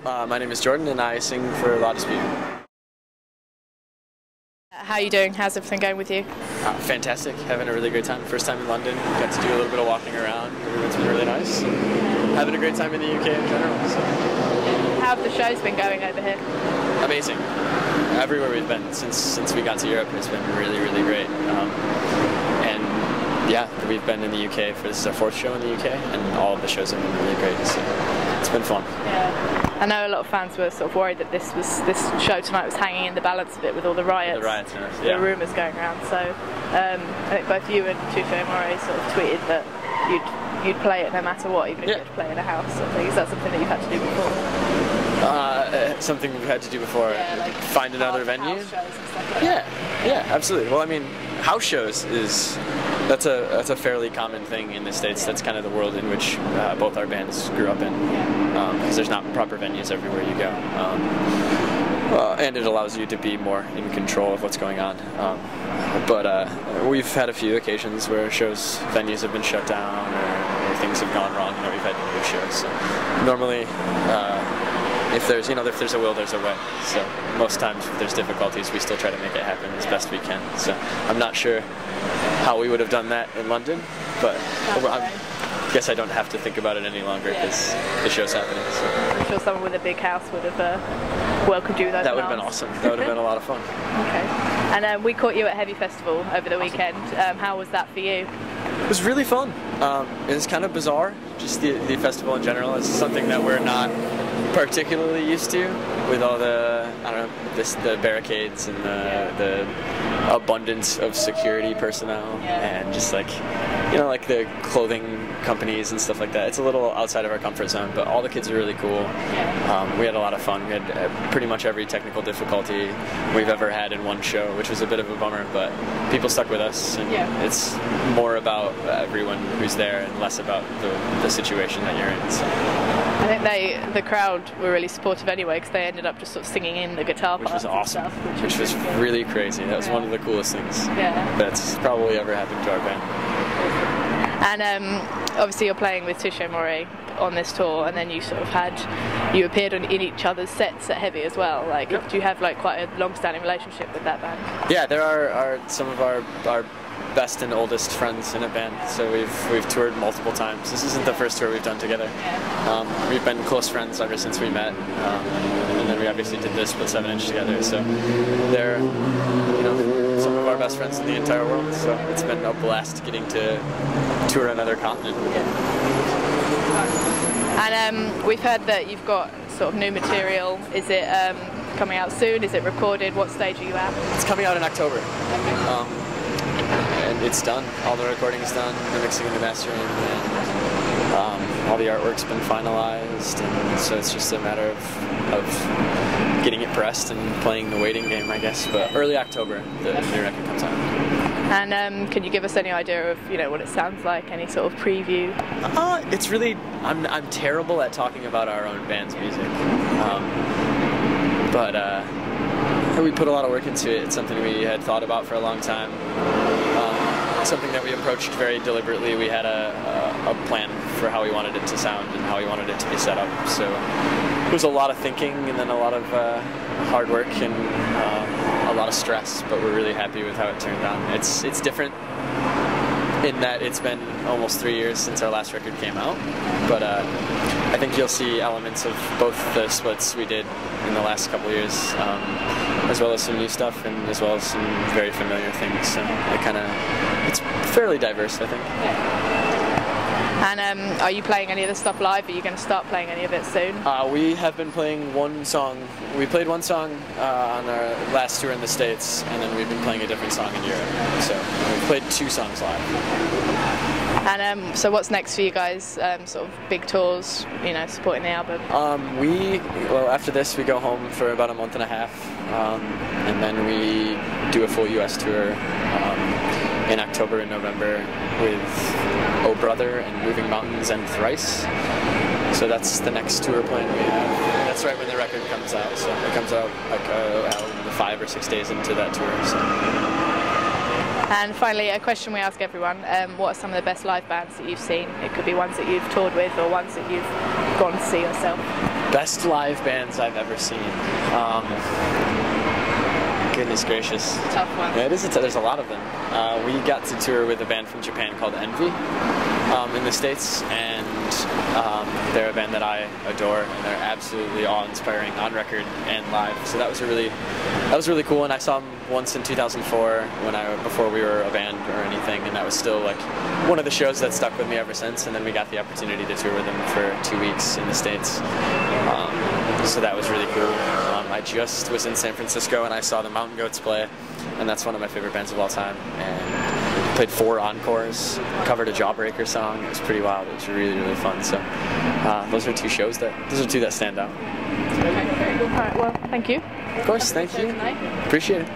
My name is Jordan and I sing for La Dispute. How are you doing? How's everything going with you? Fantastic, having a really great time. First time in London, got to do a little bit of walking around. It's been really nice. Having a great time in the UK in general. So. How have the shows been going over here? Amazing. Everywhere we've been since we got to Europe, it's been really, really great. And yeah, we've been in the UK for this is our 4th show in the UK, and all of the shows have been really great. So it's been fun. Yeah. I know a lot of fans were sort of worried that this show tonight was hanging in the balance a bit with all the riots. The riots, yeah. The rumours going around. So I think both you and Touche Amore sort of tweeted that you'd play it no matter what, even if you had to play in a house. Sort of thing. Is that something that you've had to do before? Something we've had to do before. Yeah, like find another venue. House shows and stuff like Yeah, absolutely. Well, I mean, house shows that's a fairly common thing in the States. That's kind of the world in which both our bands grew up in, because there's not proper venues everywhere you go, and it allows you to be more in control of what's going on. But we've had a few occasions where venues have been shut down or things have gone wrong, and we've had to move shows. So normally, if there's a will, there's a way. So most times if there's difficulties, we still try to make it happen as best we can. So I'm not sure how we would have done that in London, but I guess I don't have to think about it any longer because the show's happening. So. I'm sure someone with a big house would have welcomed you with those. That would have been awesome. That would have been a lot of fun. Okay. And we caught you at Heavy Festival over the weekend. How was that for you? It was really fun. It was kind of bizarre, just the festival in general. It's something that we're not particularly used to, with all the the barricades and the abundance of security personnel and just like the clothing companies and stuff like that. It's a little outside of our comfort zone, but all the kids are really cool. We had a lot of fun. We had pretty much every technical difficulty we've ever had in one show, which was a bit of a bummer, but people stuck with us, and it's more about everyone who's there and less about the situation that you're in. So. I think the crowd were really supportive anyway, because they ended up just sort of singing in the guitar parts. Which was awesome. And stuff, which was really crazy. That was one of the coolest things that's probably ever happened to our band. And obviously you're playing with Touche Amore on this tour, and then you sort of you appeared in each other's sets at Heavy as well. Like, do you have like quite a long-standing relationship with that band? Yeah, there are some of our best and oldest friends in a band, so we've toured multiple times. This isn't the first tour we've done together. We've been close friends ever since we met, and then we obviously did this with 7-inch together, so they're some of our best friends in the entire world, so it's been a blast getting to tour another continent with them. And we've heard that you've got sort of new material. Is it coming out soon? Is it recorded? What stage are you at? It's coming out in October. And it's done. All the recording's done, the mixing and the mastering, and all the artwork's been finalized, and so it's just a matter of getting it pressed and playing the waiting game, I guess. But early October, the new record comes out. And can you give us any idea of what it sounds like? Any sort of preview? It's really I'm terrible at talking about our own band's music, but we put a lot of work into it. It's something we had thought about for a long time. Something that we approached very deliberately. We had a plan for how we wanted it to sound and how we wanted it to be set up. So it was a lot of thinking and then a lot of hard work and a lot of stress, but we're really happy with how it turned out. It's different in that it's been almost 3 years since our last record came out, but I think you'll see elements of both the splits we did in the last couple of years, as well as some new stuff and as well as some very familiar things. So it's fairly diverse, I think. And are you playing any of the stuff live? Are you going to start playing any of it soon? We have been playing one song. We played one song on our last tour in the States, and then we've been playing a different song in Europe. So we've played 2 songs live. And so what's next for you guys? Sort of big tours, supporting the album? After this we go home for about a month and a half, and then we do a full US tour in October and November with Oh Brother and Moving Mountains and Thrice. So that's the next tour plan we have. That's right when the record comes out. So it comes out like 5 or 6 days into that tour. So. And finally, a question we ask everyone, what are some of the best live bands that you've seen? It could be ones that you've toured with or ones that you've gone to see yourself. Best live bands I've ever seen. Goodness gracious. Tough one. Yeah, it is. There's a lot of them. We got to tour with a band from Japan called Envy in the States, and they're a band that I adore, and they're absolutely awe-inspiring on record and live. So that was really cool. And I saw them once in 2004 before we were a band or anything, and that was still like one of the shows that stuck with me ever since. And then we got the opportunity to tour with them for 2 weeks in the States. So that was really cool. I just was in San Francisco and I saw the Mountain Goats play, and that's one of my favorite bands of all time. And played 4 encores, covered a Jawbreaker song. It was pretty wild. It was really, really fun. So those are 2 that stand out. Okay, very cool. All right, well, thank you. Of course, thank you. Appreciate it.